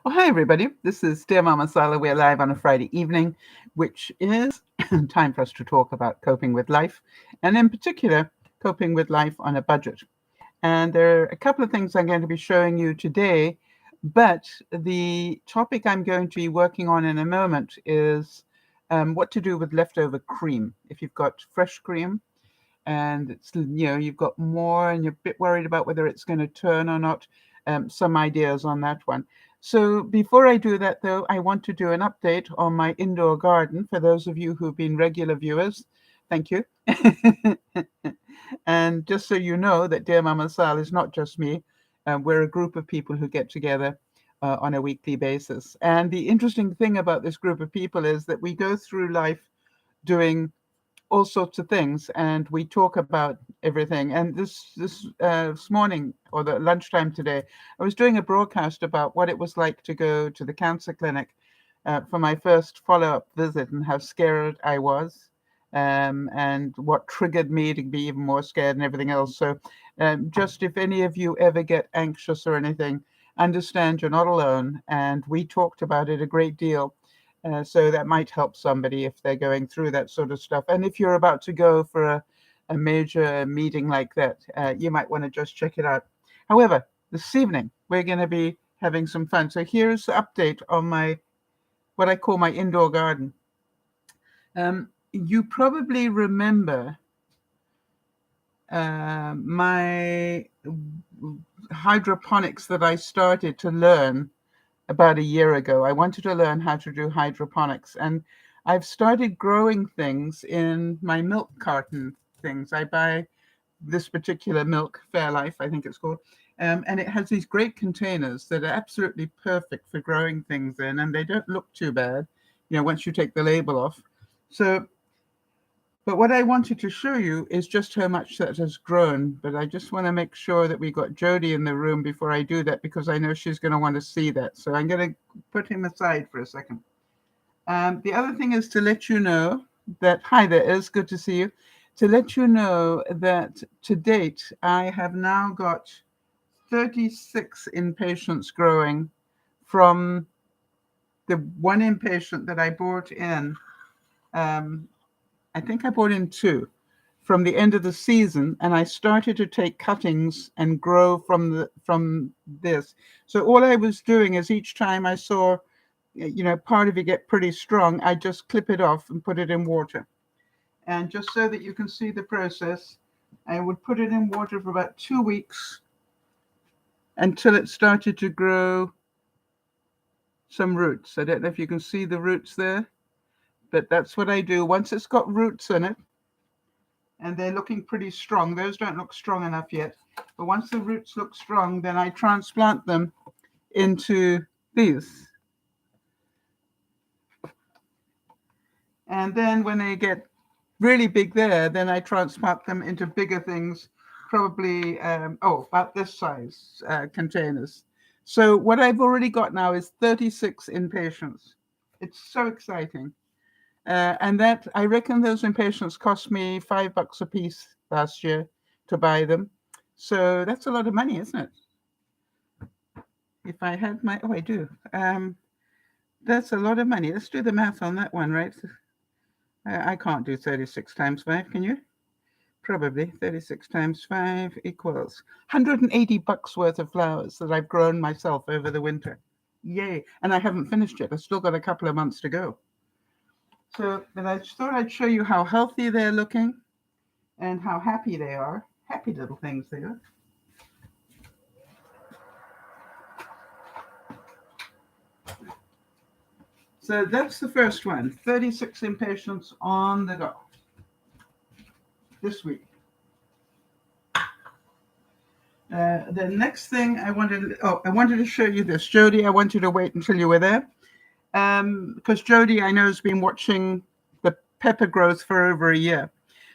Well, hi, everybody. This is Dear Mama Sal. We're live on a Friday evening, which is time for us to talk about coping with life, and in particular, coping with life on a budget. And there are a couple of things I'm going to be showing you today, but the topic I'm going to be working on in a moment is what to do with leftover cream. If you've got fresh cream and you've got more and you're a bit worried about whether it's going to turn or not, some ideas on that one. So before I do that, though, I want to do an update on my indoor garden for those of you who've been regular viewers. Thank you. And just so you know that Dear Mama Sal is not just me. We're a group of people who get together on a weekly basis. And the interesting thing about this group of people is that we go through life doing all sorts of things, and we talk about everything. And this morning, or the lunchtime today, I was doing a broadcast about what it was like to go to the cancer clinic for my first follow-up visit, and how scared I was, and what triggered me to be even more scared and everything else. So just if any of you ever get anxious or anything, understand you're not alone, and we talked about it a great deal. So that might help somebody if they're going through that sort of stuff. And if you're about to go for a major meeting like that, you might want to just check it out. However, this evening, we're going to be having some fun. So here's the update on what I call my indoor garden. You probably remember my hydroponics that I started to learn about a year ago. I wanted to learn how to do hydroponics, and I've started growing things in my milk carton things. I buy this particular milk, Fairlife, I think it's called, and it has these great containers that are absolutely perfect for growing things in, and they don't look too bad, once you take the label off. But what I wanted to show you is just how much that has grown. But I just want to make sure that we got Jody in the room before I do that, because I know she's going to want to see that. So I'm going to put him aside for a second. The other thing is to let you know that, hi there, it's good to see you. To let you know that to date, I have now got 36 inpatients growing from the one inpatient that I brought in. I think I brought in 2 from the end of the season, and I started to take cuttings and grow from this. So all I was doing is each time I saw, part of it get pretty strong, I just clip it off and put it in water. And just so that you can see the process, I would put it in water for about 2 weeks until it started to grow some roots. I don't know if you can see the roots there, but that's what I do. Once it's got roots in it, and they're looking pretty strong, those don't look strong enough yet, but once the roots look strong, then I transplant them into these. And then when they get really big there, then I transplant them into bigger things, probably, about this size containers. So what I've already got now is 36 inpatients. It's so exciting. And that, I reckon those inpatients cost me $5 a piece last year to buy them. So that's a lot of money, isn't it? If I had I do. That's a lot of money. Let's do the math on that one, right? I can't do 36 times 5, can you? Probably 36 times 5 equals $180 worth of flowers that I've grown myself over the winter. Yay. And I haven't finished yet. I've still got a couple of months to go. So, but I thought I'd show you how healthy they're looking and how happy they are. Happy little things they are. So that's the first one. 36 inpatients on the go this week. The next thing I wanted to show you this. Jody, I want you to wait until you were there. Because Jody, I know, has been watching the pepper growth for over a year.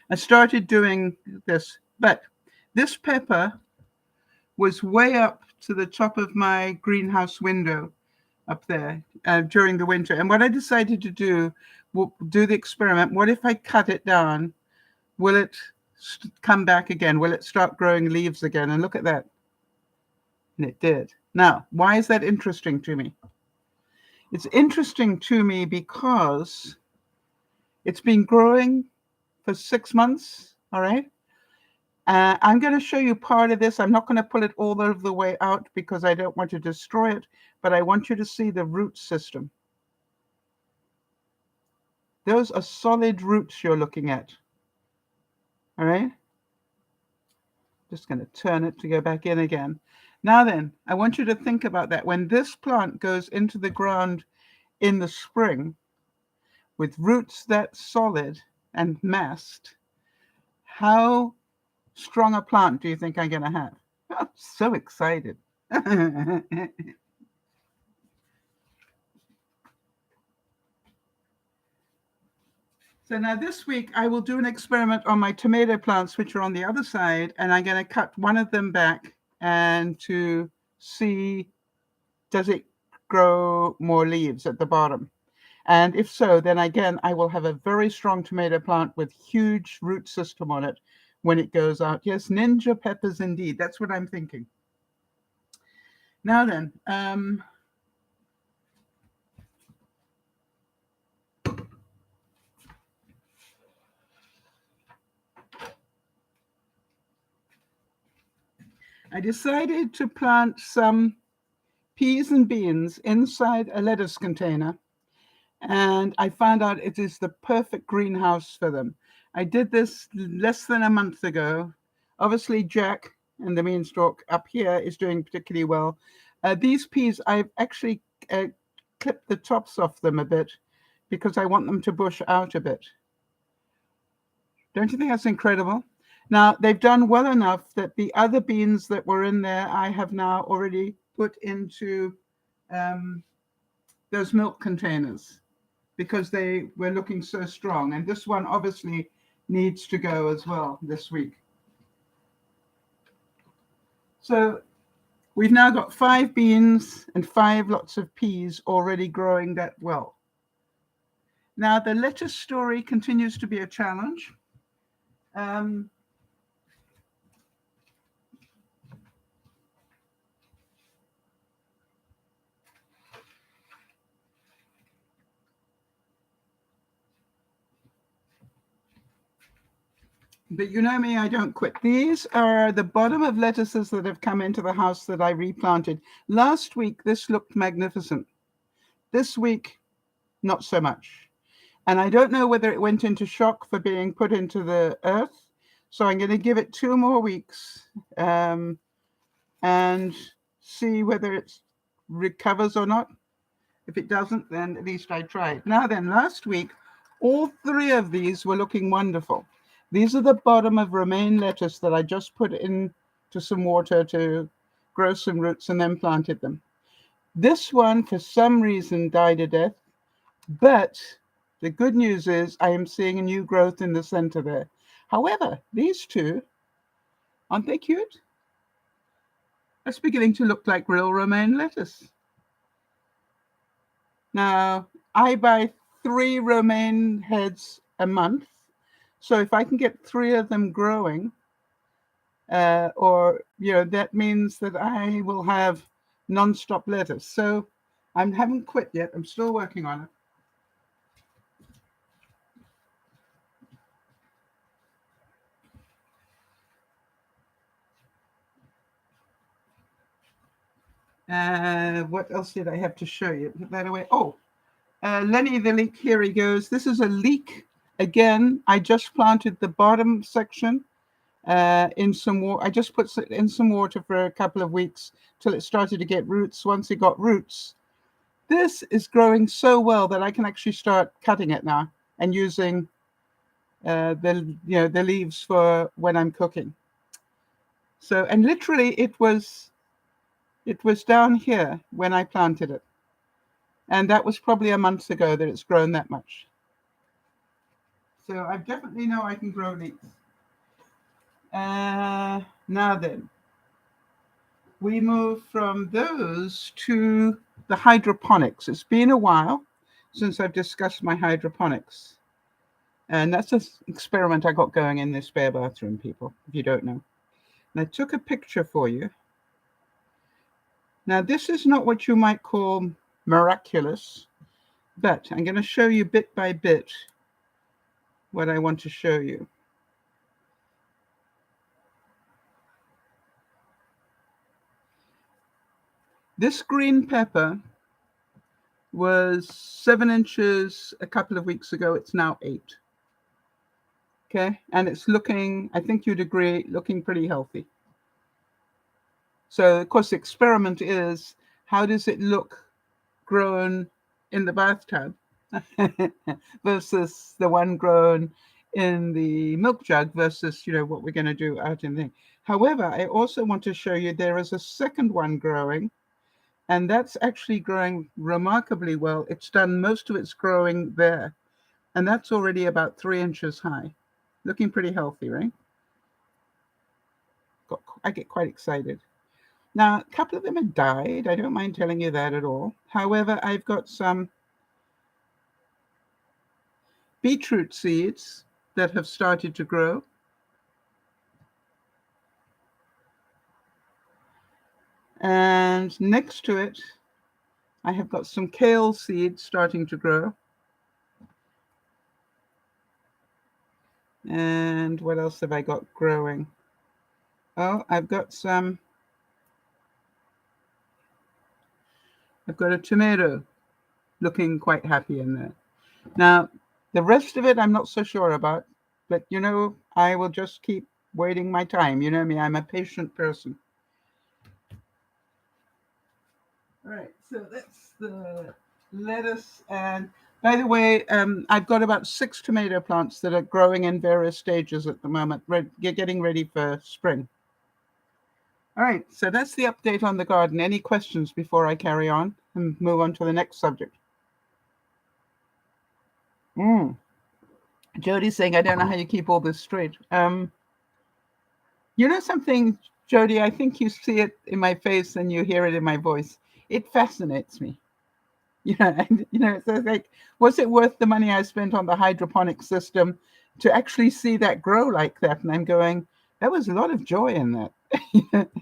I started doing this, but this pepper was way up to the top of my greenhouse window up there during the winter. And what I decided to do the experiment. What if I cut it down? Will it come back again? Will it start growing leaves again? And look at that. And it did. Now, why is that interesting to me? It's interesting to me because it's been growing for 6 months, all right? I'm going to show you part of this. I'm not going to pull it all the way out because I don't want to destroy it, but I want you to see the root system. Those are solid roots you're looking at, all right? Just going to turn it to go back in again. Now then, I want you to think about that. When this plant goes into the ground in the spring with roots that solid and massed, how strong a plant do you think I'm going to have? I'm so excited. So now this week I will do an experiment on my tomato plants, which are on the other side, and I'm going to cut one of them back and to see, does it grow more leaves at the bottom? And if so, then again, I will have a very strong tomato plant with huge root system on it when it goes out. Yes, ninja peppers indeed. That's what I'm thinking. Now then, I decided to plant some peas and beans inside a lettuce container, and I found out it is the perfect greenhouse for them. I did this less than a month ago. Obviously, Jack and the beanstalk up here is doing particularly well. These peas, I've actually clipped the tops off them a bit because I want them to bush out a bit. Don't you think that's incredible? Now, they've done well enough that the other beans that were in there, I have now already put into those milk containers because they were looking so strong. And this one obviously needs to go as well this week. So we've now got 5 beans and 5 lots of peas already growing that well. Now, the lettuce story continues to be a challenge. But you know me, I don't quit. These are the bottom of lettuces that have come into the house that I replanted. Last week, this looked magnificent. This week, not so much. And I don't know whether it went into shock for being put into the earth. So I'm going to give it 2 more weeks and see whether it recovers or not. If it doesn't, then at least I tried. Now then, last week, all 3 of these were looking wonderful. These are the bottom of romaine lettuce that I just put into some water to grow some roots and then planted them. This one, for some reason, died a death. But the good news is I am seeing a new growth in the center there. However, these 2, aren't they cute? That's beginning to look like real romaine lettuce. Now, I buy 3 romaine heads a month. So if I can get 3 of them growing, that means that I will have non-stop lettuce. So I haven't quit yet. I'm still working on it. What else did I have to show you? Put that away. Oh, Lenny the leek, here he goes. This is a leek. Again, I just planted the bottom section in some water. I just put it in some water for a couple of weeks till it started to get roots. Once it got roots, this is growing so well that I can actually start cutting it now and using the leaves for when I'm cooking. So, and literally it was down here when I planted it. And that was probably a month ago that it's grown that much. So I definitely know I can grow leeks. Now then, we move from those to the hydroponics. It's been a while since I've discussed my hydroponics. And that's an experiment I got going in this spare bathroom, people, if you don't know. And I took a picture for you. Now, this is not what you might call miraculous, but I'm going to show you bit by bit what I want to show you. This green pepper was 7 inches a couple of weeks ago. It's now 8. Okay, and it's looking, I think you'd agree, looking pretty healthy. So, of course, the experiment is, how does it look grown in the bathtub versus the one grown in the milk jug versus, what we're going to do out in the thing. However, I also want to show you there is a second one growing, and that's actually growing remarkably well. It's done most of its growing there, and that's already about 3 inches high. Looking pretty healthy, right? I get quite excited. Now, a couple of them have died. I don't mind telling you that at all. However, I've got some beetroot seeds that have started to grow. And next to it, I have got some kale seeds starting to grow. And what else have I got growing? Oh, I've got a tomato looking quite happy in there. Now, the rest of it, I'm not so sure about, but I will just keep waiting my time. You know me, I'm a patient person. All right, so that's the lettuce. And by the way, I've got about 6 tomato plants that are growing in various stages at the moment. Getting ready for spring. All right, so that's the update on the garden. Any questions before I carry on and move on to the next subject? Jody's saying, I don't know how you keep all this straight. You know something, Jody? I think you see it in my face and you hear it in my voice. It fascinates me. It's like, was it worth the money I spent on the hydroponic system to actually see that grow like that? And I'm going, there was a lot of joy in that.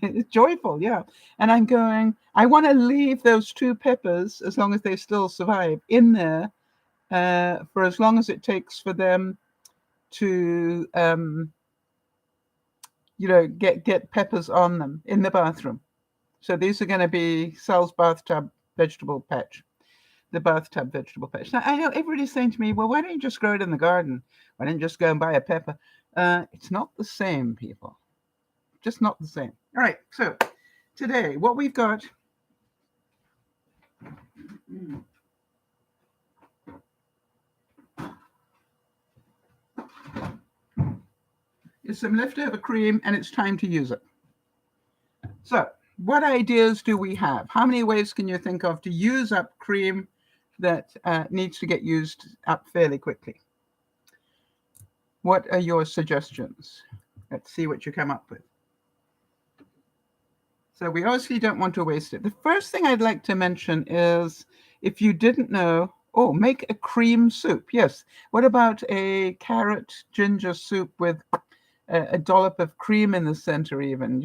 It's joyful, yeah. And I'm going, I want to leave those 2 peppers, as long as they still survive, in there for as long as it takes for them to, get peppers on them in the bathroom. So these are going to be Sal's bathtub vegetable patch. The bathtub vegetable patch. Now, I know everybody's saying to me, well, why don't you just grow it in the garden? Why don't you just go and buy a pepper? It's not the same, people. Just not the same. All right, so today, what we've got is some leftover cream, and it's time to use it. So, what ideas do we have? How many ways can you think of to use up cream that needs to get used up fairly quickly? What are your suggestions? Let's see what you come up with. So we obviously don't want to waste it. The first thing I'd like to mention is, if you didn't know, make a cream soup. Yes. What about a carrot ginger soup with a dollop of cream in the center even?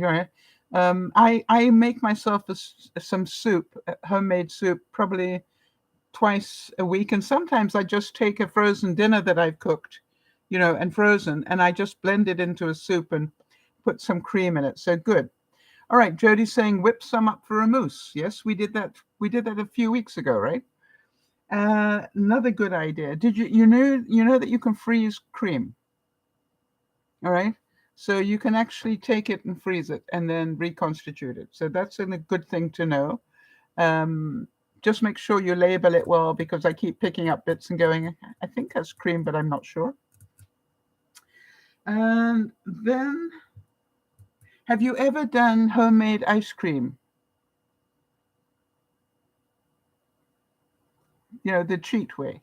I make myself some soup, homemade soup, probably twice a week. And sometimes I just take a frozen dinner that I've cooked, and frozen, and I just blend it into a soup and put some cream in it. So good. All right, Jody's saying whip some up for a mousse. Yes, we did that. We did that a few weeks ago, right? Another good idea. Did you know that you can freeze cream? All right. So you can actually take it and freeze it and then reconstitute it. So that's a good thing to know. Just make sure you label it well, because I keep picking up bits and going, I think that's cream, but I'm not sure. And then, have you ever done homemade ice cream? The cheat way.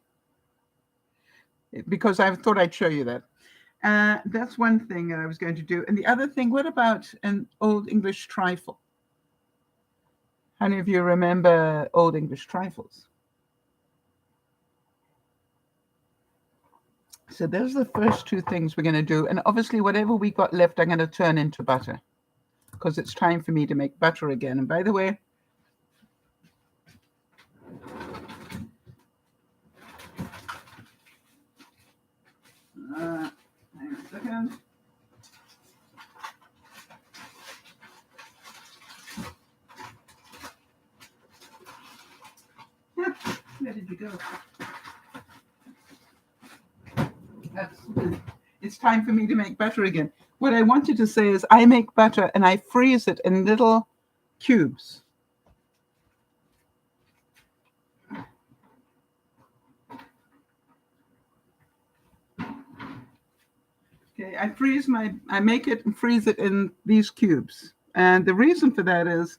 Because I thought I'd show you that. That's one thing I was going to do. And the other thing, what about an Old English trifle? How many of you remember Old English trifles? So those are the first 2 things we're going to do. And obviously, whatever we got left, I'm going to turn into butter, because it's time for me to make butter again. And by the way, Where did you go? It's time for me to make butter again. What I wanted to say is I make butter and I freeze it in little cubes. Okay, I make it and freeze it in these cubes. And the reason for that is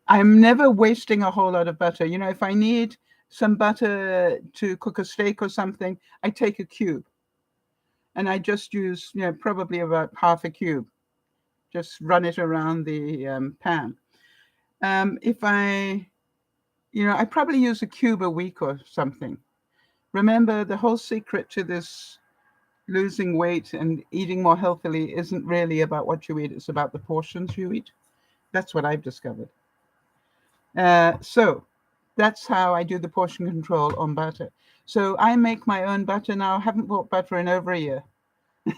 I'm never wasting a whole lot of butter. You know, if I need some butter to cook a steak or something, I take a cube. And I just use, you know, probably about half a cube. Just run it around the pan. If I, you know, I probably use a cube a week or something. Remember, the whole secret to this losing weight and eating more healthily isn't really about what you eat. It's about the portions you eat. That's what I've discovered. So that's how I do the portion control on butter. So I make my own butter now. I haven't bought butter in over a year.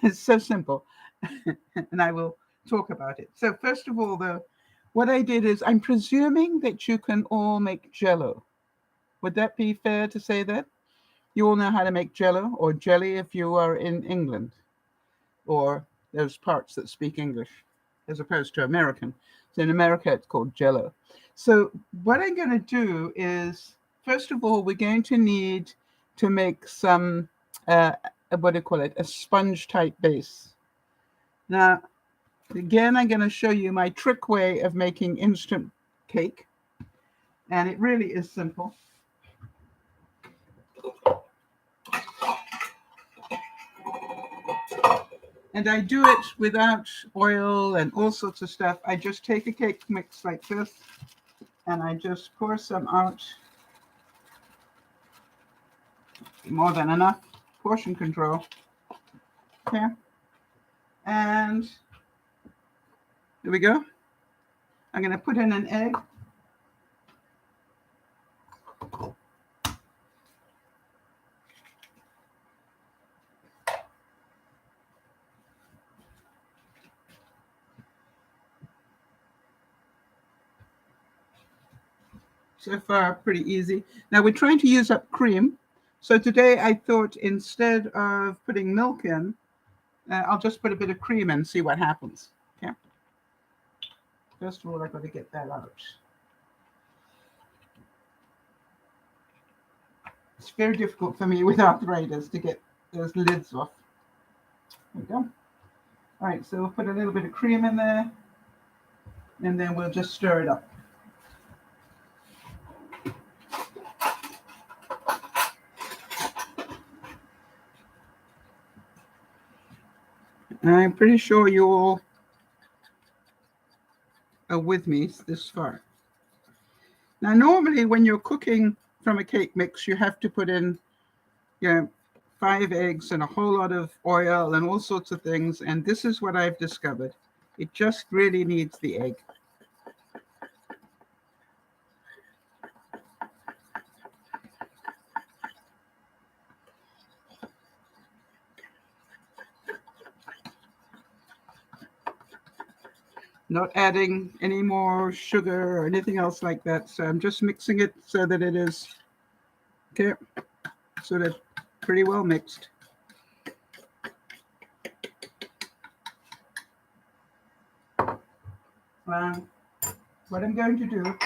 It's so simple. And I will talk about it. So first of all, though, what I did is I'm presuming that you can all make Jell-O. Would that be fair to say that? You all know how to make Jell-O or jelly if you are in England or those parts that speak English as opposed to American. So in America, it's called Jell-O. So what I'm going to do is, first of all, we're going to need to make some, what do you call it, a sponge-type base. Now, again, I'm going to show you my trick way of making instant cake. And it really is simple. And I do it without oil and all sorts of stuff. I just take a cake mix like this, and I just pour some out. More than enough. Portion control. Okay. And here we go. I'm going to put in an egg. So far, pretty easy. Now we're trying to use up cream. So today I thought instead of putting milk in, I'll just put a bit of cream in and see what happens. Okay. First of all, I've got to get that out. It's very difficult for me with arthritis to get those lids off. There we go. All right, so we'll put a little bit of cream in there, and then we'll just stir it up. I'm pretty sure you all are with me this far. Now, normally when you're cooking from a cake mix, you have to put in, 5 eggs and a whole lot of oil and all sorts of things. And this is what I've discovered. It just really needs the egg. Not adding any more sugar or anything else like that. So I'm just mixing it so that it is, okay, sort of pretty well mixed. What I'm going to do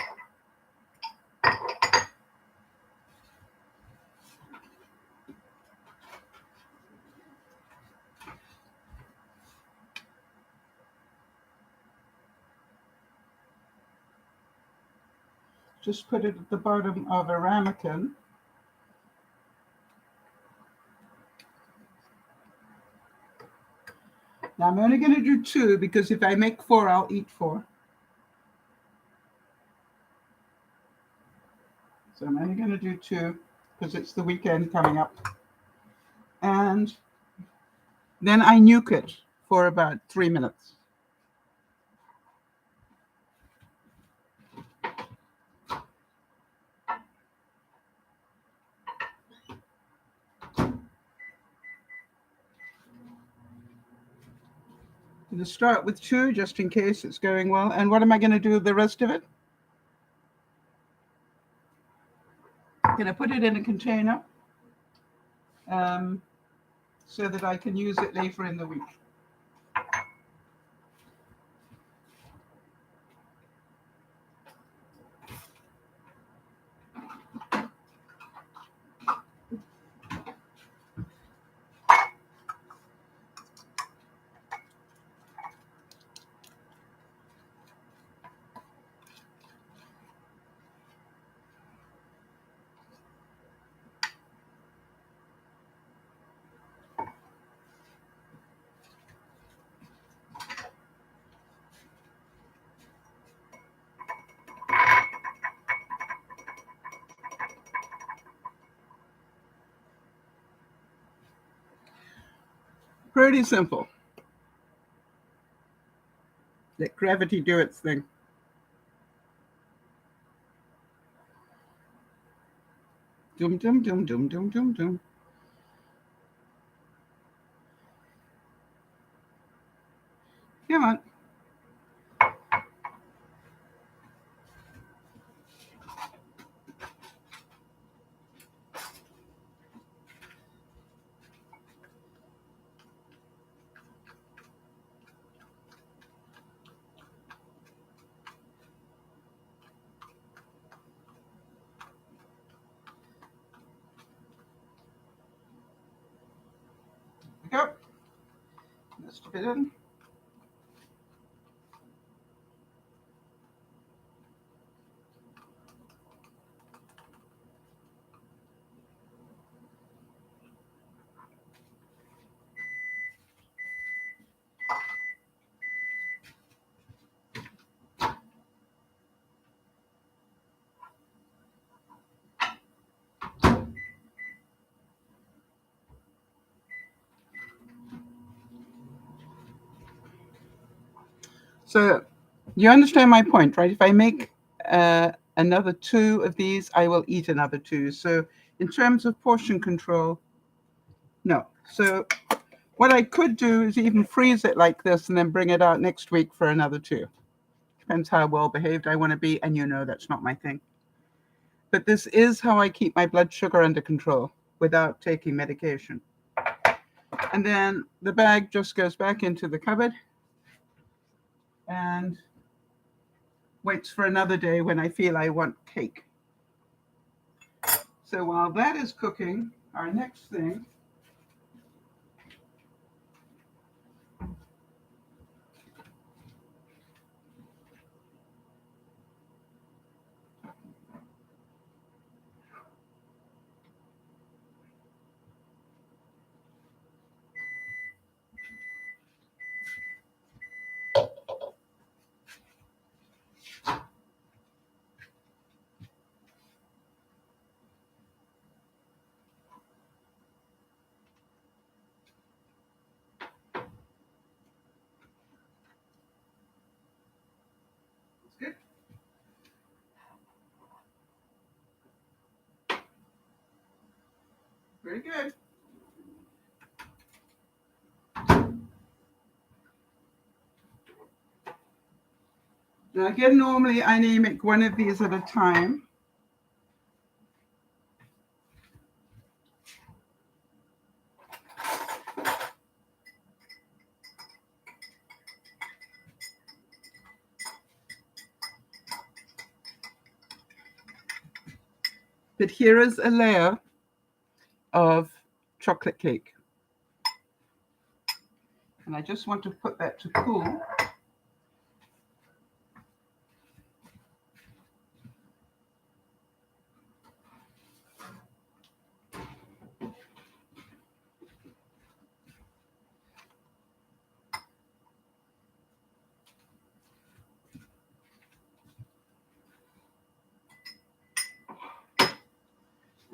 just put it at the bottom of a ramekin. Now I'm only going to do 2 because if I make 4, I'll eat 4. So I'm only going to do 2 because it's the weekend coming up. And then I nuke it for about 3 minutes. I'm going to start with 2 just in case it's going well. And what am I going to do with the rest of it? I'm going to put it in a container so that I can use it later in the week. Pretty simple. Let gravity do its thing. Dum dum dum dum dum dum dum. Come on. Go. Let's dip it in. So you understand my point, right? If I make another 2 of these, I will eat another 2. So in terms of portion control, no. So what I could do is even freeze it like this and then bring it out next week for another 2. Depends how well behaved I want to be, and you know that's not my thing. But this is how I keep my blood sugar under control without taking medication. And then the bag just goes back into the cupboard and waits for another day when I feel I want cake. So while that is cooking, our next thing is good. Very good. Now again, normally I only make one of these at a time. But here is a layer of chocolate cake. And I just want to put that to cool.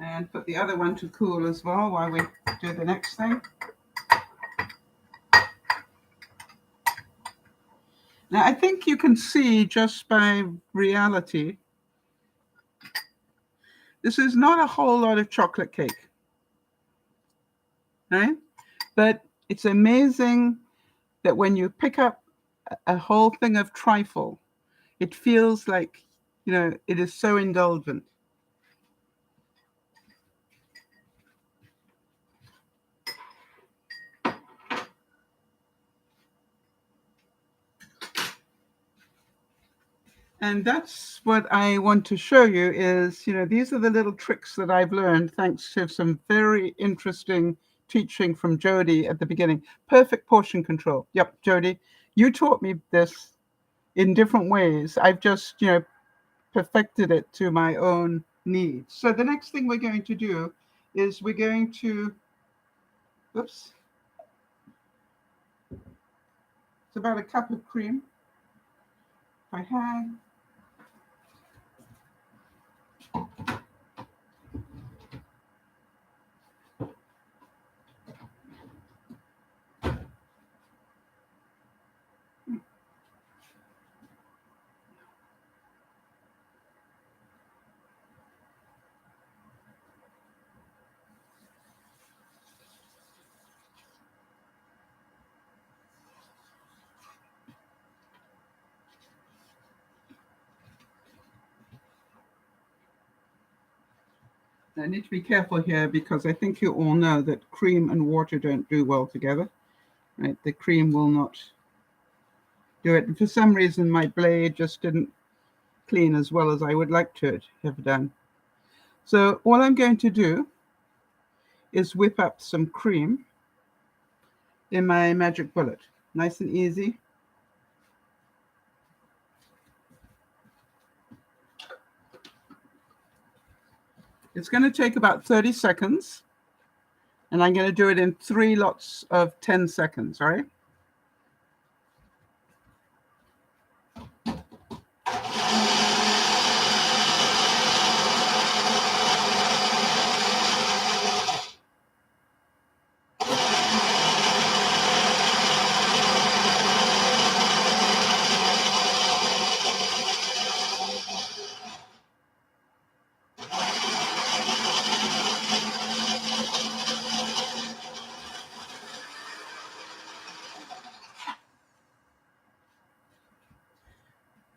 And put the other one to cool as well while we do the next thing. Now I think you can see just by reality, this is not a whole lot of chocolate cake, right? But it's amazing that when you pick up a whole thing of trifle, it feels like, you know, it is so indulgent. And that's what I want to show you is, these are the little tricks that I've learned thanks to some very interesting teaching from Jody at the beginning. Perfect portion control. Yep, Jody, you taught me this in different ways. I've just, perfected it to my own needs. So the next thing we're going to do is we're going to, oops, it's about a cup of cream. If I have, I need to be careful here because I think you all know that cream and water don't do well together, right? The cream will not do it. And for some reason, my blade just didn't clean as well as I would like to have done. So all I'm going to do is whip up some cream in my magic bullet. Nice and easy. It's going to take about 30 seconds. And I'm going to do it in 3 lots of 10 seconds, all right?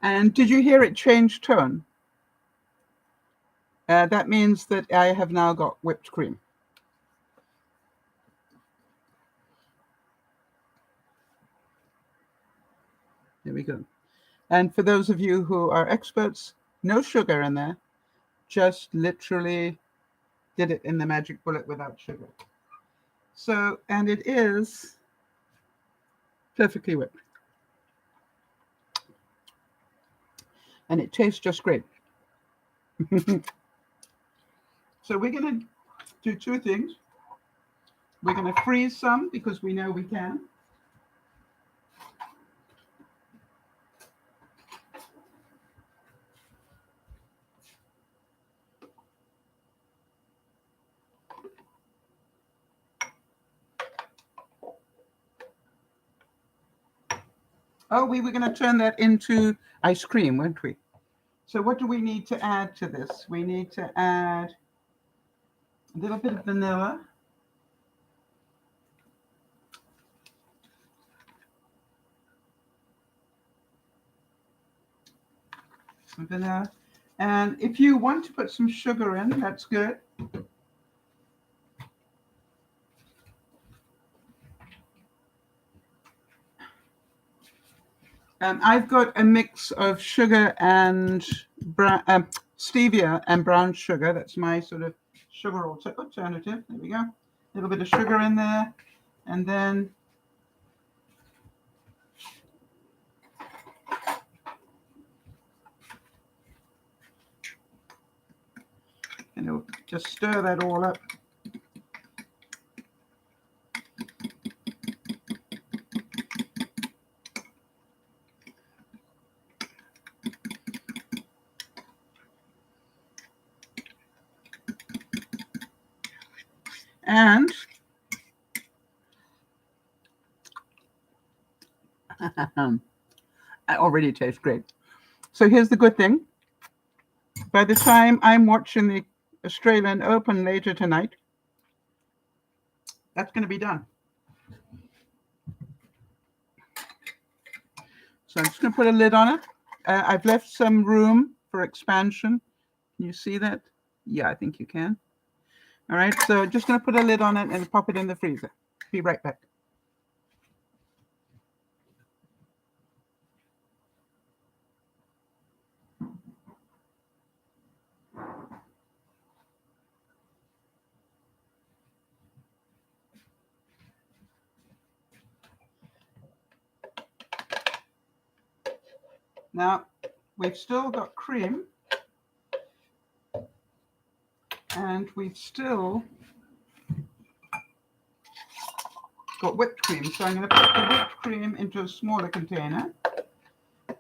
And did you hear it change tone? That means that I have now got whipped cream. There we go. And for those of you who are experts, no sugar in there, just literally did it in the magic bullet without sugar. So, and it is perfectly whipped. And it tastes just great. So we're going to do 2 things. We're going to freeze some because we know we can. Oh, we were going to turn that into ice cream, weren't we? So what do we need to add to this? We need to add a little bit of vanilla. Some vanilla. And if you want to put some sugar in, that's good. I've got a mix of sugar and stevia and brown sugar. That's my sort of sugar alternative. There we go. A little bit of sugar in there. And then just stir that all up. And it already tastes great. So here's the good thing. By the time I'm watching the Australian Open later tonight, that's going to be done. So I'm just going to put a lid on it. I've left some room for expansion. Can you see that? Yeah, I think you can. All right, so just going to put a lid on it and pop it in the freezer. Be right back. Now, we've still got cream, and we've still got whipped cream. So I'm going to put the whipped cream into a smaller container, because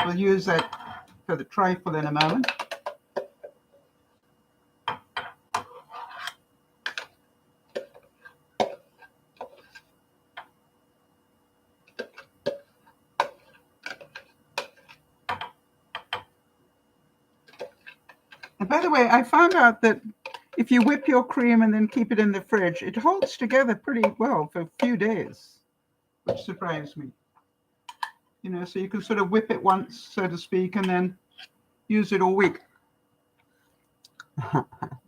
we'll use that for the trifle in a moment. And by the way, I found out that if you whip your cream and then keep it in the fridge, it holds together pretty well for a few days, which surprised me. You know, so you can sort of whip it once, so to speak, and then use it all week.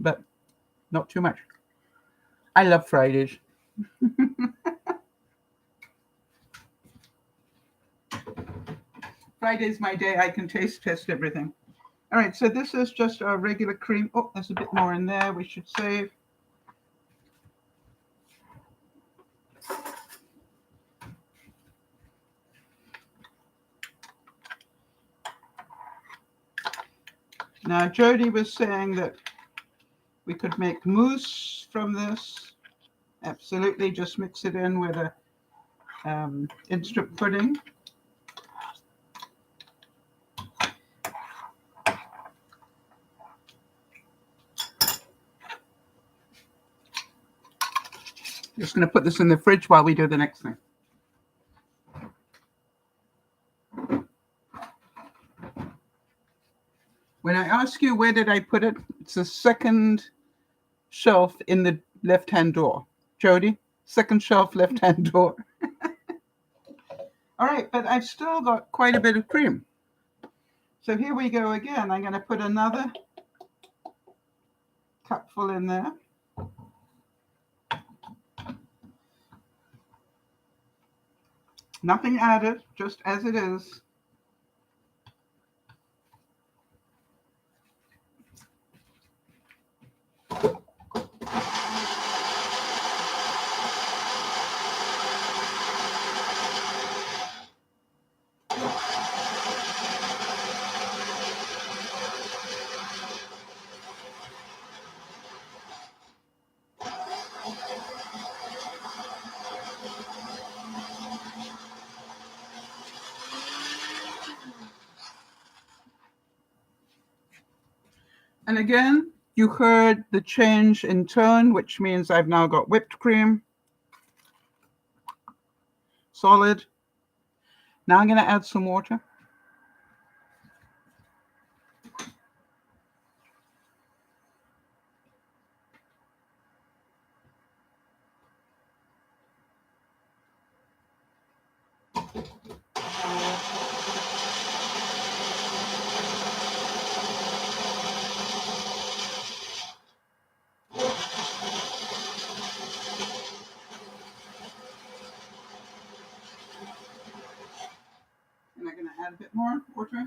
But not too much. I love Fridays. Friday's my day. I can taste test everything. All right, so this is just our regular cream. Oh, there's a bit more in there we should save. Now, Jody was saying that we could make mousse from this. Absolutely, just mix it in with a instant pudding. Just going to put this in the fridge while we do the next thing. When I ask you where did I put it, it's the second shelf in the left-hand door. Jody, second shelf, left-hand door. All right, but I've still got quite a bit of cream. So here we go again. I'm going to put another cupful in there. Nothing added, just as it is. And again, you heard the change in tone, which means I've now got whipped cream, solid. Now I'm going to add some water. And I'm going to add a bit more water.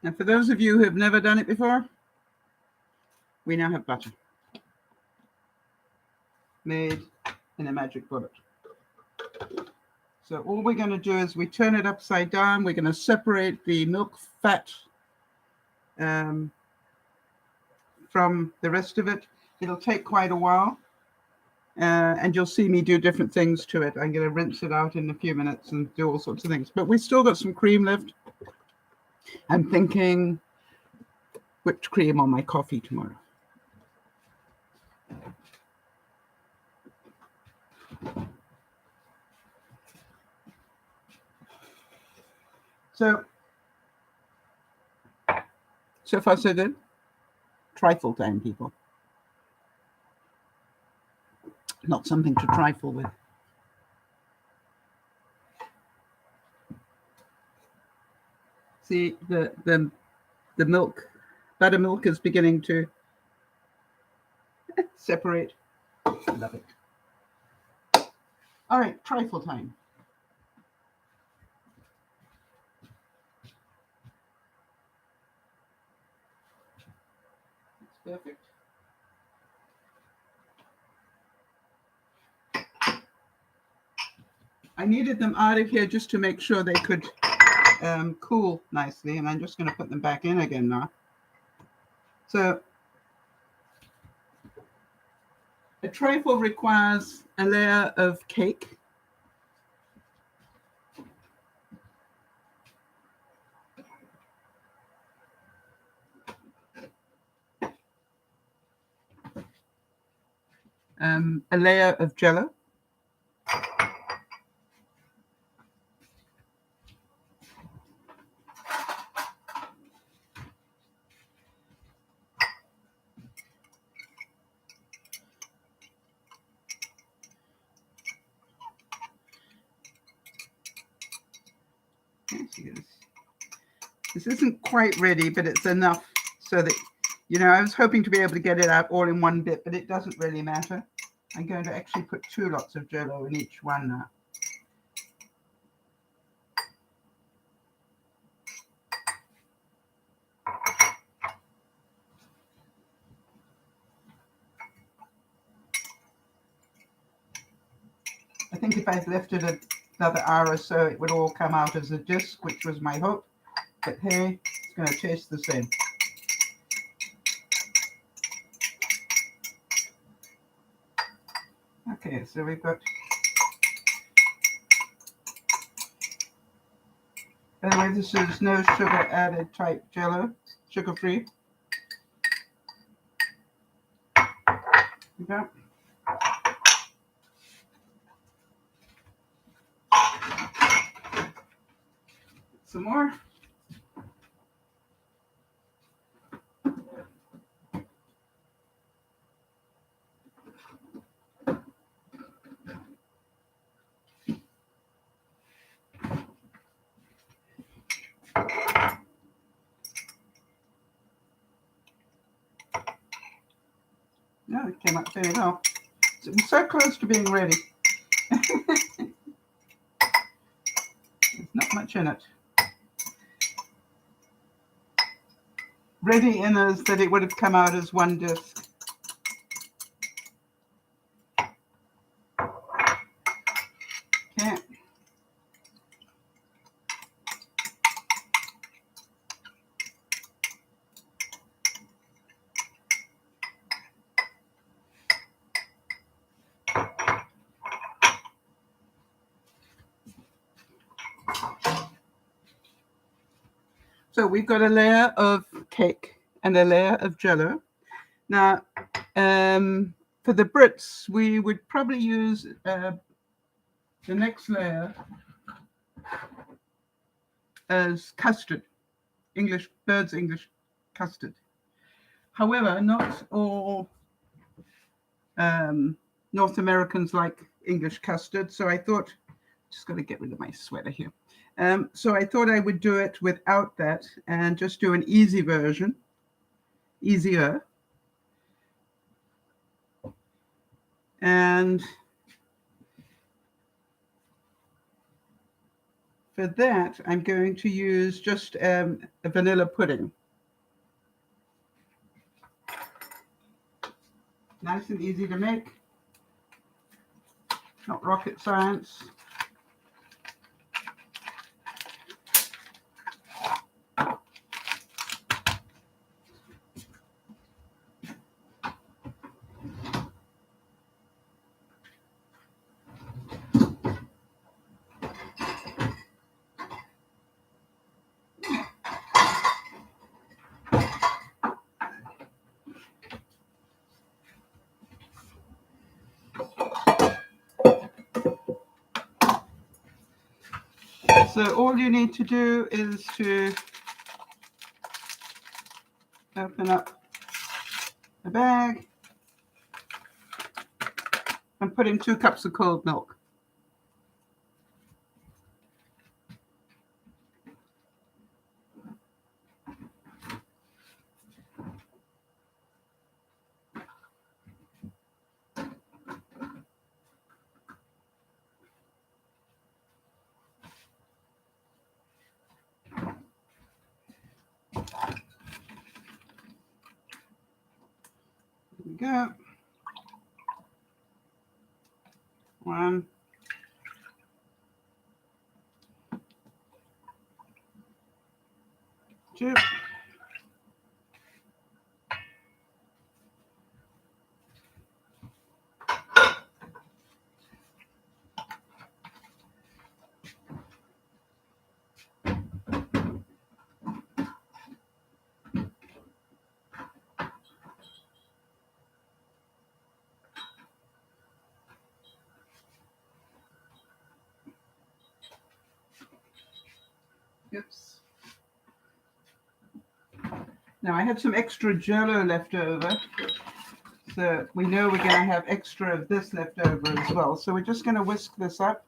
And for those of you who have never done it before, we now have butter made in a magic bullet. So all we're going to do is we turn it upside down. We're going to separate the milk fat from the rest of it. It'll take quite a while. And you'll see me do different things to it. I'm going to rinse it out in a few minutes and do all sorts of things. But we've still got some cream left. I'm thinking whipped cream on my coffee tomorrow. So far so good. Trifle time, people. Not something to trifle with. See, the milk, buttermilk is beginning to separate. I love it. All right, trifle time. That's perfect. I needed them out of here just to make sure they could cool nicely, and I'm just going to put them back in again now. So a trifle requires a layer of cake. A layer of jello. This isn't quite ready, but it's enough so that, you know, I was hoping to be able to get it out all in one bit, but it doesn't really matter. I'm going to actually put 2 lots of jello in each one now. I think if I'd left it another hour or so, it would all come out as a disc, which was my hope. But hey, it's going to taste the same. Okay, so we've got, by the way, this is no sugar added type jello, sugar free. Okay. Some more. No, it came out very well. It's so close to being ready. There's not much in it. Ready in is that it would have come out as one disc. Okay. So we've got a layer of cake and a layer of jello. Now, for the Brits, we would probably use the next layer as custard, bird's English custard. However, not all North Americans like English custard, so I thought, just got to get rid of my sweater here. So I thought I would do it without that and just do an easy version, easier. And for that, I'm going to use just a vanilla pudding. Nice and easy to make. Not rocket science. So all you need to do is to open up the bag and put in 2 cups of cold milk. There we go. 1, 2. Oops. Now I had some extra Jell-O left over, so we know we're going to have extra of this left over as well. So we're just going to whisk this up,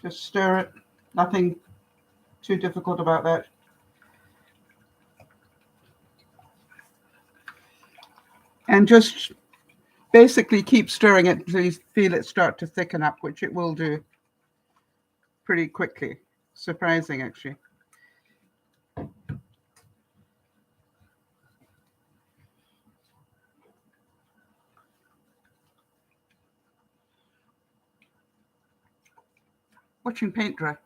just stir it, nothing too difficult about that. And just basically keep stirring it until you feel it start to thicken up, which it will do pretty quickly. Surprising, actually. Watching paint dry.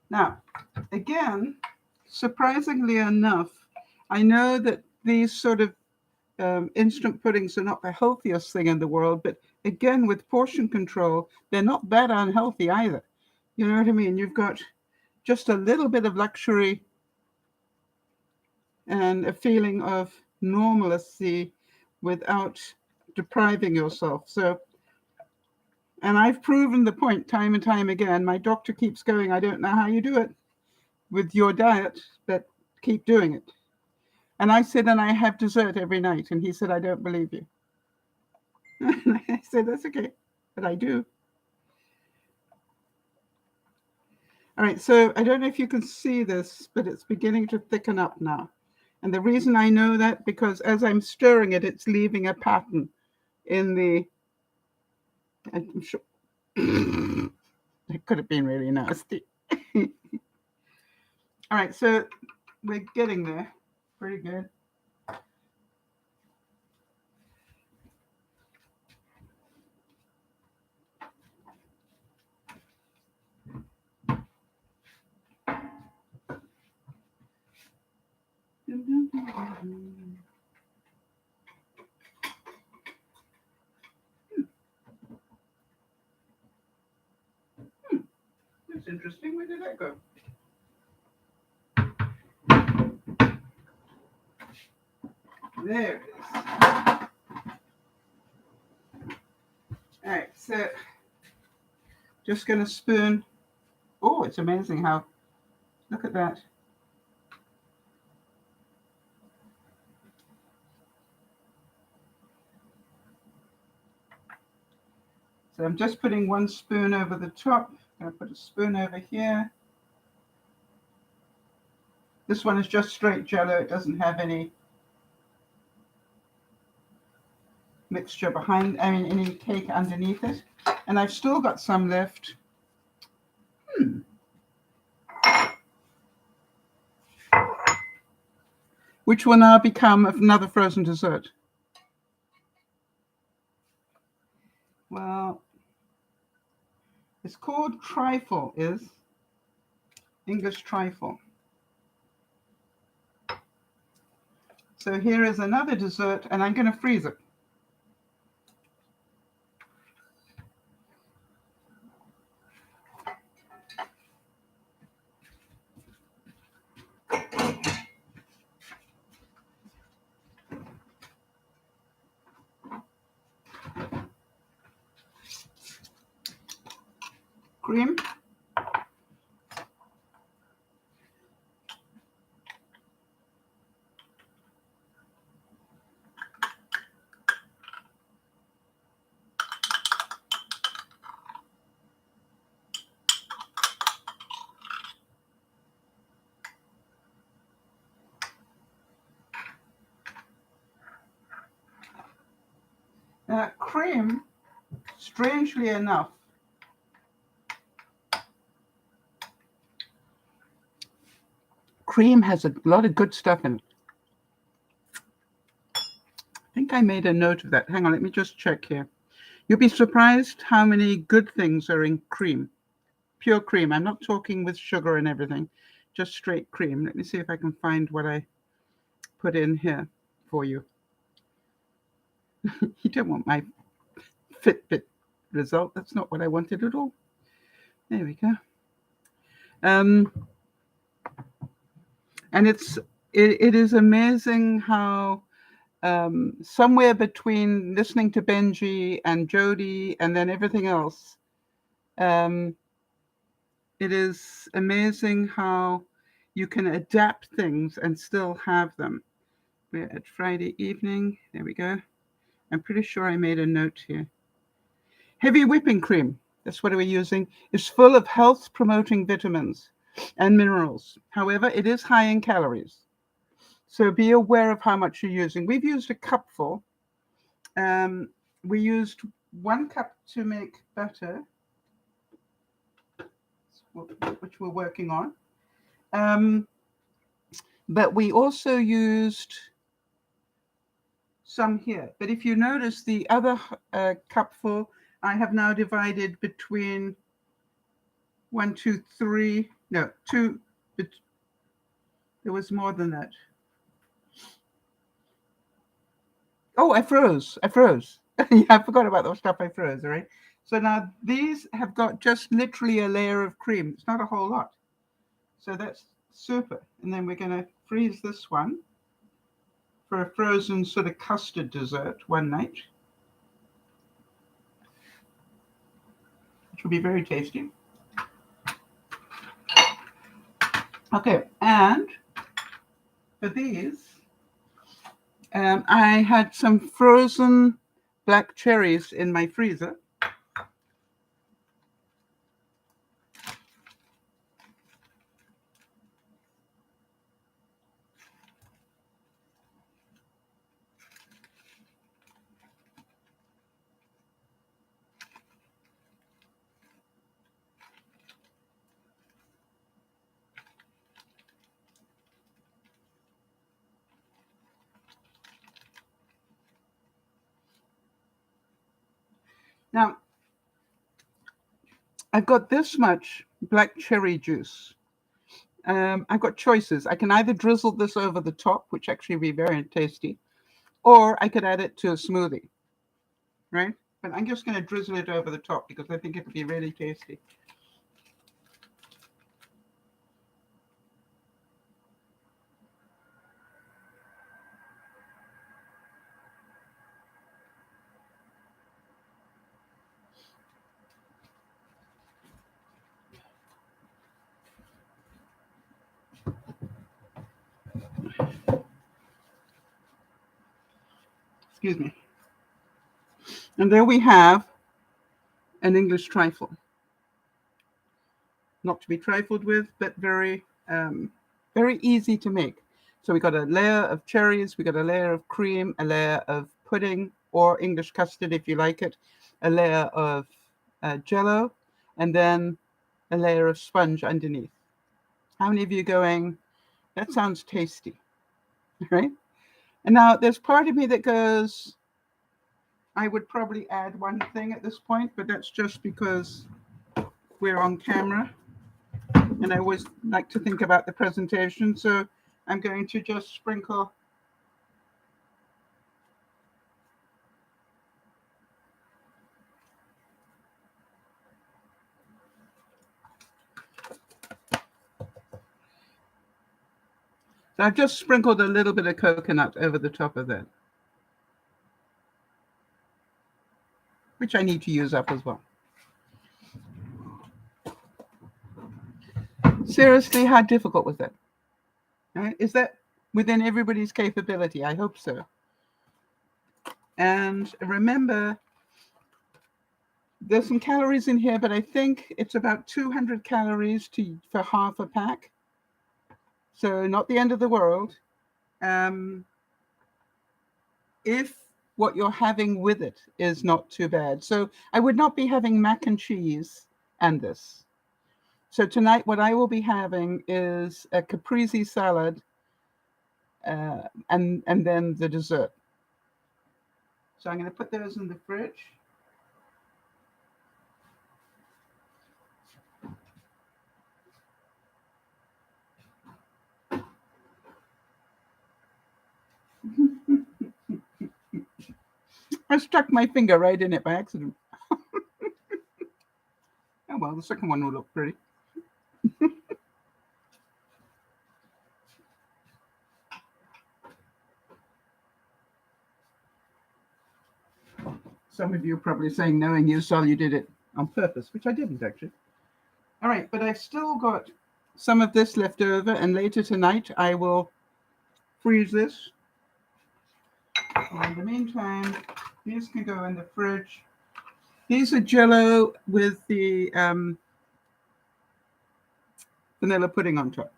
Now, again, surprisingly enough, I know that these sort of instant puddings are not the healthiest thing in the world, but again, with portion control, they're not that unhealthy either. You know what I mean? You've got just a little bit of luxury and a feeling of normalcy without depriving yourself. So, and I've proven the point time and time again. My doctor keeps going, I don't know how you do it with your diet, but keep doing it. And I said, and I have dessert every night. And he said, I don't believe you. And I said, that's okay, but I do. All right, so I don't know if you can see this, but it's beginning to thicken up now. And the reason I know that, because as I'm stirring it, it's leaving a pattern in the, I'm sure, it could have been really nasty. All right, so we're getting there. Pretty good. That's interesting. Where did that go? There it is. All right, so just going to spoon. Oh, it's amazing how, look at that. So I'm just putting 1 spoon over the top. I'm going to put a spoon over here. This one is just straight Jell-O. It doesn't have any mixture behind, any cake underneath it. And I've still got some left. Which will now become another frozen dessert. Well, it's called trifle, is English trifle. So here is another dessert, and I'm going to freeze it. cream, strangely enough, cream has a lot of good stuff in it. I think I made a note of that. Hang on, let me just check here. You'll be surprised how many good things are in cream. Pure cream. I'm not talking with sugar and everything, just straight cream. Let me see if I can find what I put in here for you. You don't want my Fitbit result. That's not what I wanted at all. There we go. And it is amazing how somewhere between listening to Benji and Jody and then everything else, it is amazing how you can adapt things and still have them. We're at Friday evening. There we go. I'm pretty sure I made a note here. Heavy whipping cream, that's what we're using, is full of health-promoting vitamins and minerals. However, it is high in calories. So be aware of how much you're using. We've used a cupful. We used 1 cup to make butter, which we're working on. But we also used some here. But if you notice, the other cupful, I have now divided between 1, 2, 3. No, 2. But there was more than that. Oh, I froze. Yeah, I forgot about the stuff I froze, all right? So now these have got just literally a layer of cream. It's not a whole lot. So that's super. And then we're going to freeze this one for a frozen sort of custard dessert one night, which will be very tasty. Okay, and for these, I had some frozen black cherries in my freezer. Now, I've got this much black cherry juice. I've got choices. I can either drizzle this over the top, which actually would be very tasty, or I could add it to a smoothie, right? But I'm just going to drizzle it over the top because I think it would be really tasty. Excuse me. And there we have an English trifle. Not to be trifled with, but very, very easy to make. So we got a layer of cherries, we got a layer of cream, a layer of pudding or English custard if you like it, a layer of Jello, and then a layer of sponge underneath. How many of you going, that sounds tasty, right? And now there's part of me that goes, I would probably add one thing at this point, but that's just because we're on camera and I always like to think about the presentation. So I'm going to just sprinkle So I've just sprinkled a little bit of coconut over the top of that, which I need to use up as well. Seriously, how difficult was that? Right? Is that within everybody's capability? I hope so. And remember, there's some calories in here, but I think it's about 200 calories for half a pack. So not the end of the world. If what you're having with it is not too bad. So I would not be having mac and cheese and this. So tonight, what I will be having is a caprese salad, and then the dessert. So I'm going to put those in the fridge. I stuck my finger right in it by accident. Oh well, the second one will look pretty. Some of you are probably saying, knowing you, Sal, you did it on purpose, which I didn't actually. All right, but I've still got some of this left over, and later tonight I will freeze this. In the meantime, these can go in the fridge. These are Jell-O with the vanilla pudding on top.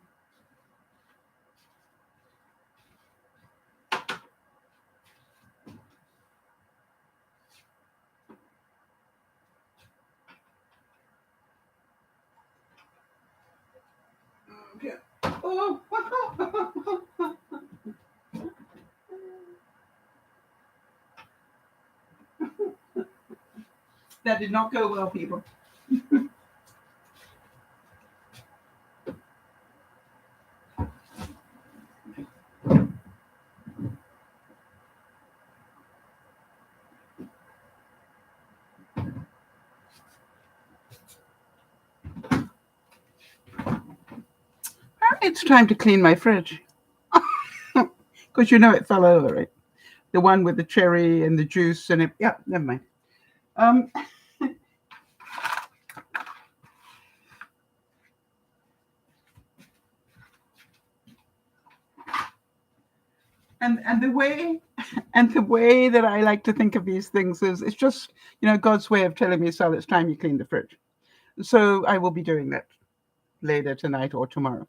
Okay. Oh. That did not go well, people. It's time to clean my fridge. Because you know it fell over, right? The one with the cherry and the juice and it. Yeah, never mind. And the way that I like to think of these things is it's just, God's way of telling me, Sal, it's time you clean the fridge. So I will be doing that later tonight or tomorrow.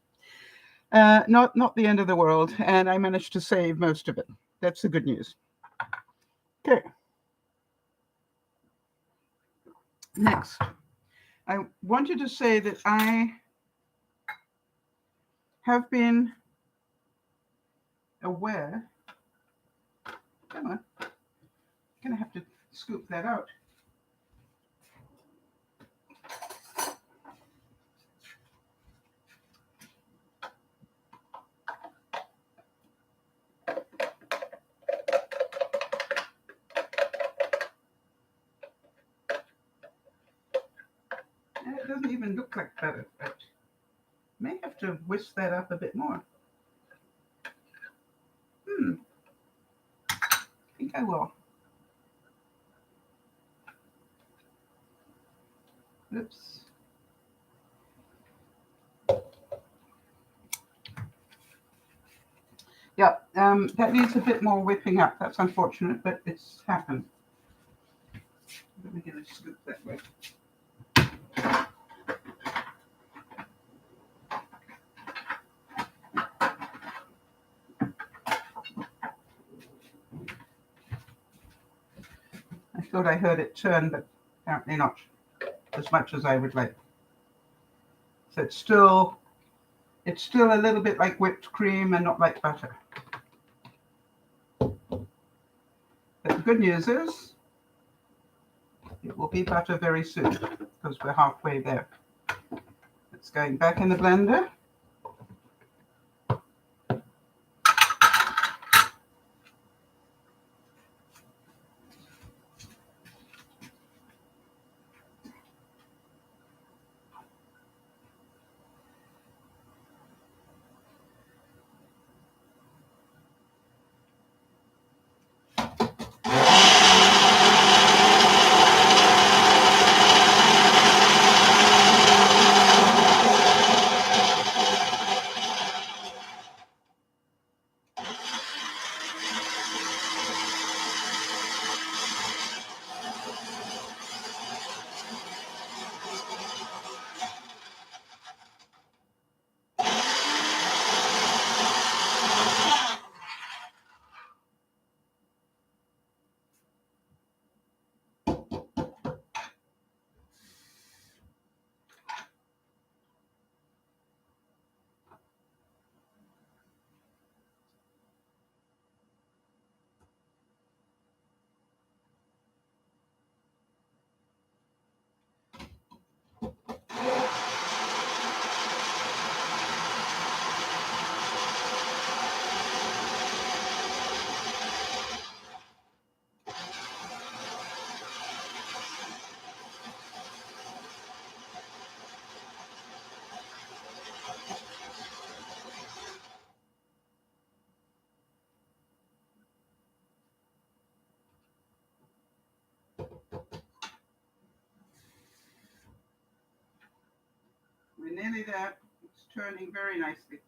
Not the end of the world, and I managed to save most of it. That's the good news. Okay. Next, I wanted to say that I have been aware. Come on. I'm going to have to scoop that out. And it doesn't even look like butter, but may have to whisk that up a bit more. I think I will. Oops. Yeah, that needs a bit more whipping up. That's unfortunate, but it's happened. Let me get a scoop that way. I thought I heard it turn, but apparently not as much as I would like. So it's still a little bit like whipped cream and not like butter. But the good news is it will be butter very soon because we're halfway there. It's going back in the blender. We're nearly there. It's turning very nicely.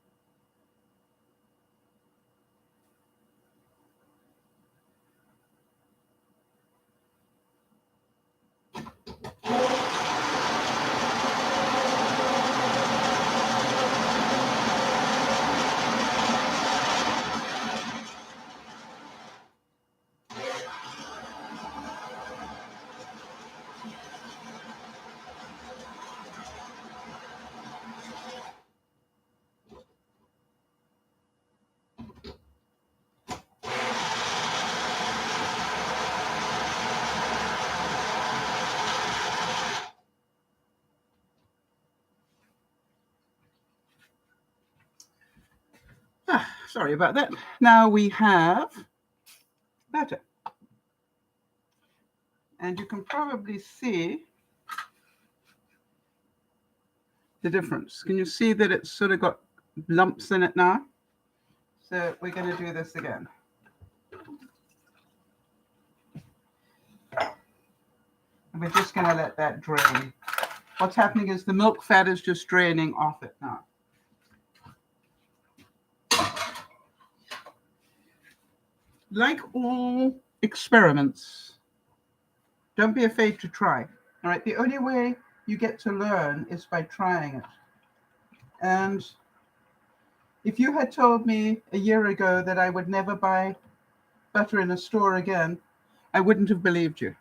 Sorry about that. Now we have butter. And you can probably see the difference. Can you see that it's sort of got lumps in it now? So we're going to do this again. And we're just going to let that drain. What's happening is the milk fat is just draining off it now. Like all experiments, don't be afraid to try. All right, the only way you get to learn is by trying it. And if you had told me a year ago that I would never buy butter in a store again, I wouldn't have believed you.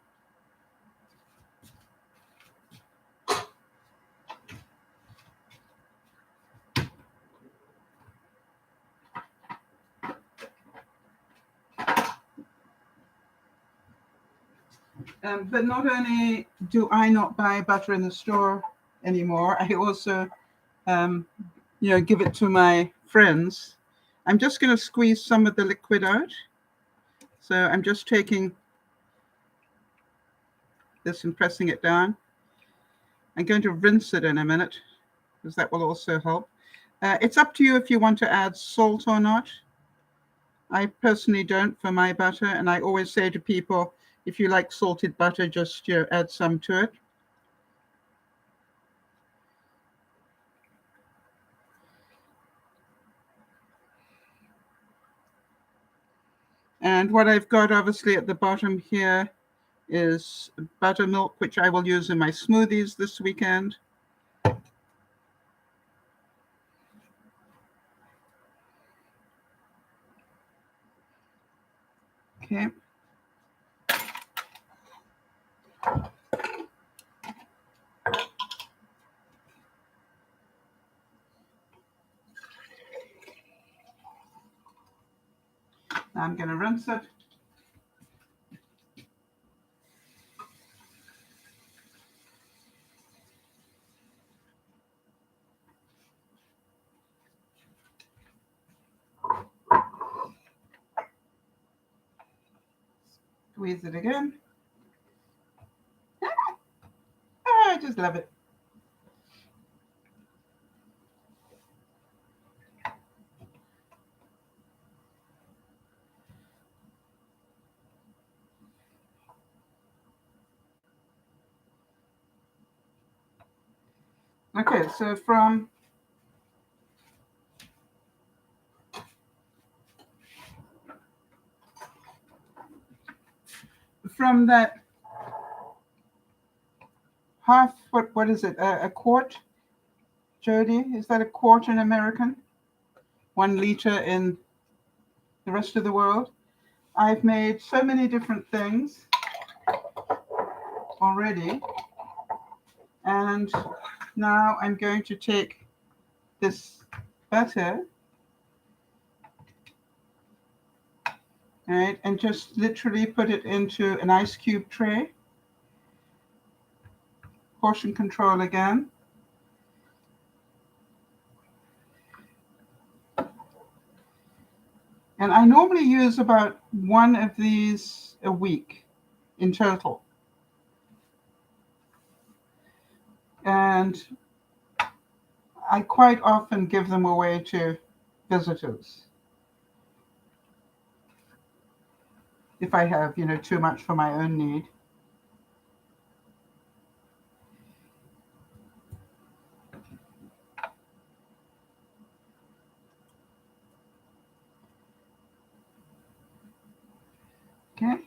But not only do I not buy butter in the store anymore, I also, give it to my friends. I'm just going to squeeze some of the liquid out. So I'm just taking this and pressing it down. I'm going to rinse it in a minute because that will also help. It's up to you if you want to add salt or not. I personally don't for my butter, and I always say to people, if you like salted butter, just add some to it. And what I've got obviously at the bottom here is buttermilk, which I will use in my smoothies this weekend. Okay. Now I'm going to rinse it. Squeeze it again. I just love it. Okay, so from that half, what is it, a quart, Jody? Is that a quart in American? 1 liter in the rest of the world? I've made so many different things already. And now I'm going to take this butter, right, and just literally put it into an ice cube tray. Portion control again. And I normally use about 1 of these a week in total. And I quite often give them away to visitors if I have, too much for my own need. Okay.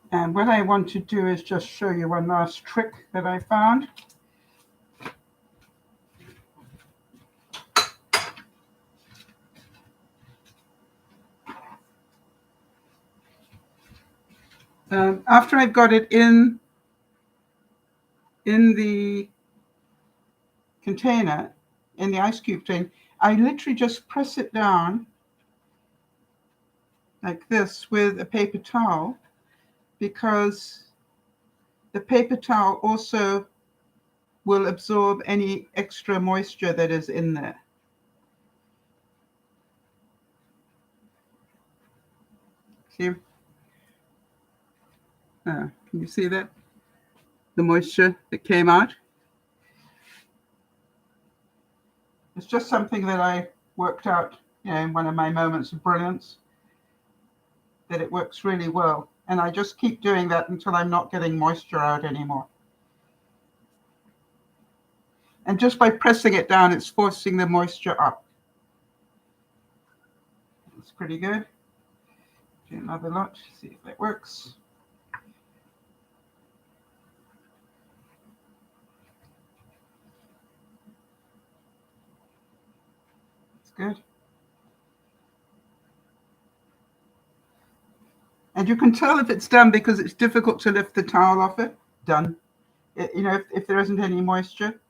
And what I want to do is just show you one last trick that I found. After I've got it in the container, in the ice cube thing, I literally just press it down like this with a paper towel, because the paper towel also will absorb any extra moisture that is in there. See? Can you see that? The moisture that came out. It's just something that I worked out, in one of my moments of brilliance, that it works really well. And I just keep doing that until I'm not getting moisture out anymore. And just by pressing it down, it's forcing the moisture up. It's pretty good. Do another lot, see if that works. It's good. And you can tell if it's done because it's difficult to lift the towel off it. Done. If there isn't any moisture,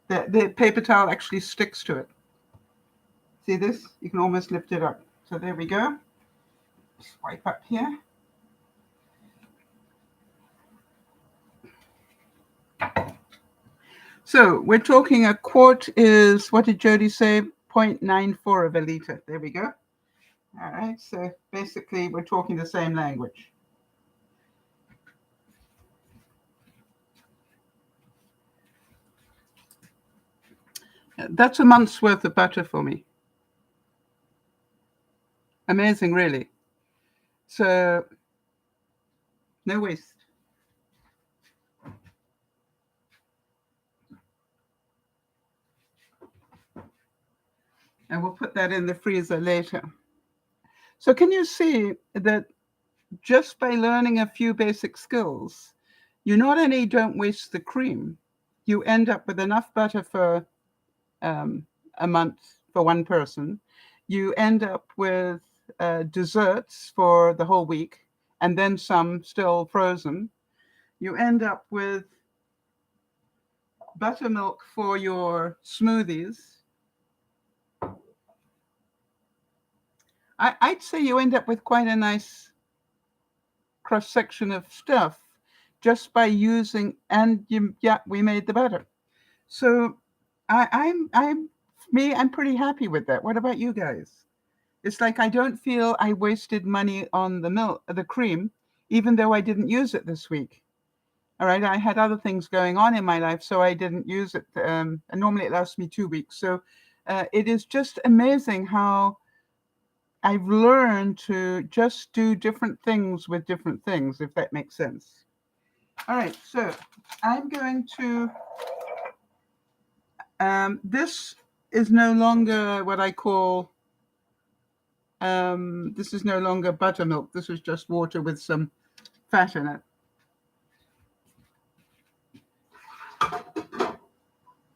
the paper towel actually sticks to it. See this? You can almost lift it up. So there we go. Just wipe up here. So we're talking a quart is, what did Jody say? 0.94 of a liter. There we go. All right. So basically we're talking the same language. That's a month's worth of butter for me. Amazing, really. So no waste. And we'll put that in the freezer later. So can you see that just by learning a few basic skills, you not only don't waste the cream, you end up with enough butter for a month for one person. You end up with desserts for the whole week, and then some still frozen. You end up with buttermilk for your smoothies. I'd say you end up with quite a nice cross-section of stuff just by using, and we made the butter. So I'm pretty happy with that. What about you guys? It's like I don't feel I wasted money on the cream, even though I didn't use it this week. All right, I had other things going on in my life, so I didn't use it. And normally it lasts me 2 weeks. So it is just amazing how I've learned to just do different things with different things, if that makes sense. All right, so I'm going to, this is no longer what I call, this is no longer buttermilk. This is just water with some fat in it.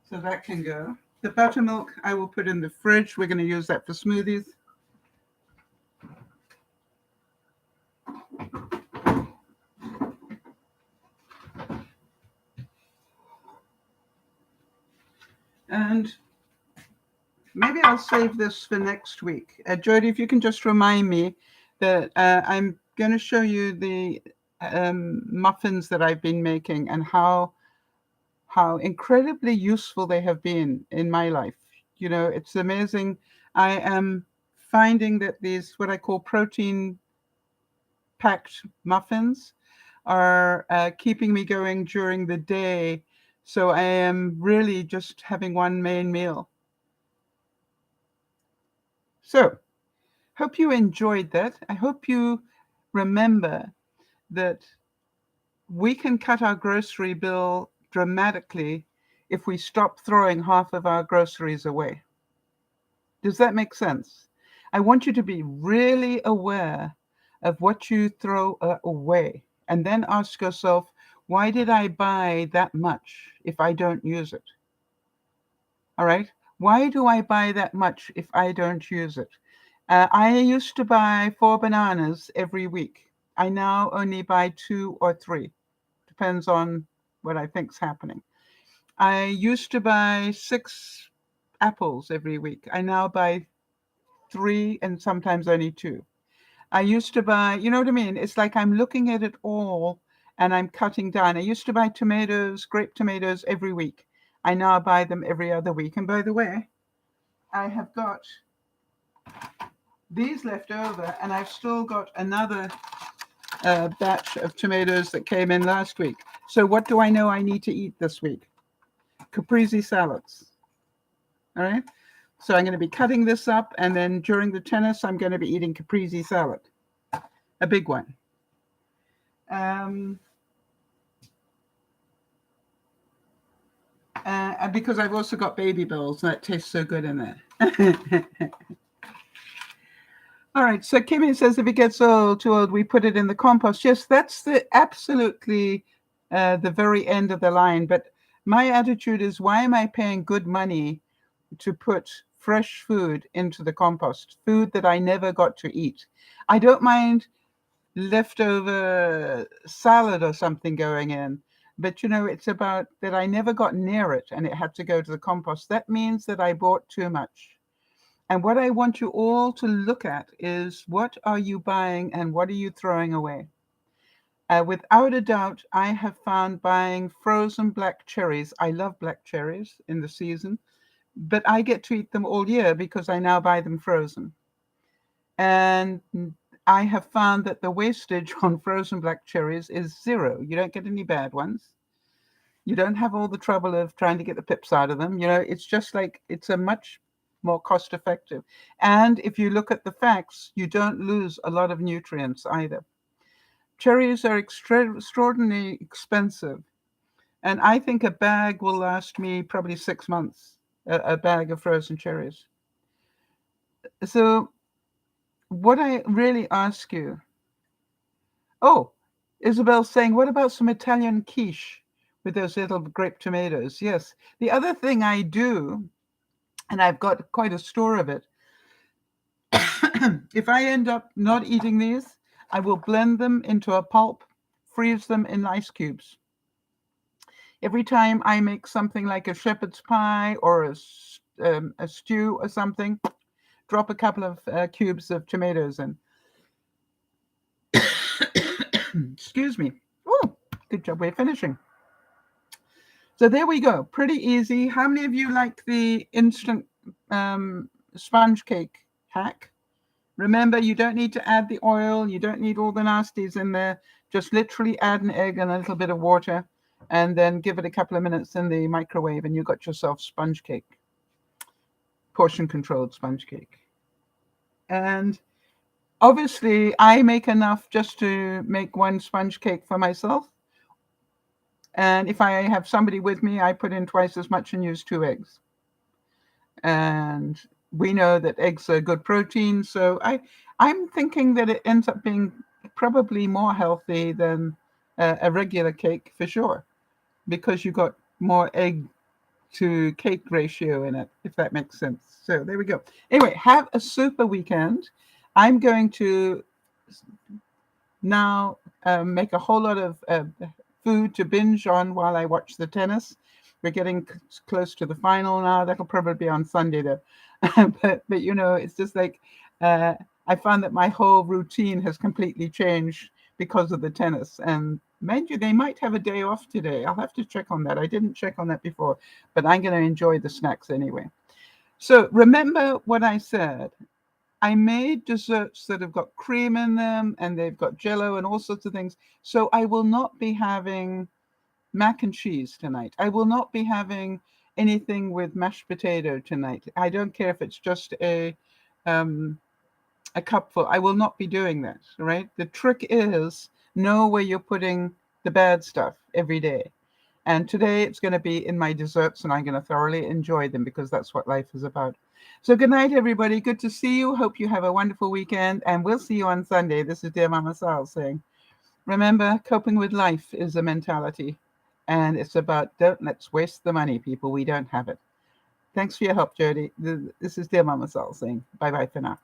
So that can go. The buttermilk I will put in the fridge. We're going to use that for smoothies. And maybe I'll save this for next week. Jody, if you can just remind me that I'm going to show you the muffins that I've been making and how incredibly useful they have been in my life. It's amazing. I am finding that these, what I call protein packed muffins, are keeping me going during the day So I am really just having one main meal. So, hope you enjoyed that. I hope you remember that we can cut our grocery bill dramatically if we stop throwing half of our groceries away. Does that make sense? I want you to be really aware of what you throw away and then ask yourself, why did I buy that much if I don't use it? All right. Why do I buy that much if I don't use it? I used to buy 4 bananas every week. I now only buy 2 or 3. Depends on what I think's happening. I used to buy 6 apples every week. I now buy 3 and sometimes only 2. I used to buy, you know what I mean? It's like I'm looking at it all and I'm cutting down. I used to buy tomatoes, grape tomatoes every week. I now buy them every other week. And by the way, I have got these left over, and I've still got another batch of tomatoes that came in last week. So what do I know I need to eat this week? Caprese salads. All right. So I'm going to be cutting this up, and then during the tennis, I'm going to be eating caprese salad, a big one. Because I've also got baby bills, and that tastes so good in there. All right, so Kimmy says if it gets too old, we put it in the compost. Yes, that's absolutely the very end of the line. But my attitude is, why am I paying good money to put fresh food into the compost, food that I never got to eat? I don't mind leftover salad or something going in, but it's about that I never got near it and it had to go to the compost. That means that I bought too much. And what I want you all to look at is, what are you buying and what are you throwing away? Without a doubt, I have found buying frozen black cherries. I love black cherries in the season, but I get to eat them all year because I now buy them frozen. And I have found that the wastage on frozen black cherries is 0. You don't get any bad ones. You don't have all the trouble of trying to get the pips out of them. It's just like, it's a much more cost effective. And if you look at the facts, you don't lose a lot of nutrients either. Cherries are extraordinarily expensive. And I think a bag will last me probably 6 months, a bag of frozen cherries. So what I really ask you, Isabel's saying, what about some Italian quiche with those little grape tomatoes? Yes. The other thing I do, and I've got quite a store of it, if I end up not eating these, I will blend them into a pulp, freeze them in ice cubes. Every time I make something like a shepherd's pie or a stew or something, drop a couple of cubes of tomatoes in. Excuse me. Oh, good job. We're finishing. So there we go. Pretty easy. How many of you like the instant sponge cake hack? Remember, you don't need to add the oil. You don't need all the nasties in there. Just literally add an egg and a little bit of water, and then give it a couple of minutes in the microwave, and you got yourself sponge cake. Portion-controlled sponge cake. And obviously, I make enough just to make one sponge cake for myself. And if I have somebody with me, I put in twice as much and use 2 eggs. And we know that eggs are good protein. So I'm thinking that it ends up being probably more healthy than a regular cake for sure, because you got more egg to cake ratio in it, if that makes sense. So there we go. Anyway, have a super weekend. I'm going to now make a whole lot of food to binge on while I watch the tennis. We're getting close to the final now. That'll probably be on Sunday though. but it's just like I found that my whole routine has completely changed because of the tennis. And mind you, they might have a day off today. I'll have to check on that. I didn't check on that before, but I'm going to enjoy the snacks anyway. So remember what I said. I made desserts that have got cream in them and they've got jello and all sorts of things. So I will not be having mac and cheese tonight. I will not be having anything with mashed potato tonight. I don't care if it's just a cupful. I will not be doing that, right? The trick is know where you're putting the bad stuff every day. And today it's going to be in my desserts, and I'm going to thoroughly enjoy them because that's what life is about. So good night, everybody. Good to see you. Hope you have a wonderful weekend, and we'll see you on Sunday. This is Dear Mama Sal saying, remember, coping with life is a mentality, and it's about let's waste the money, people. We don't have it. Thanks for your help, Jody. This is Dear Mama Sal saying bye-bye for now.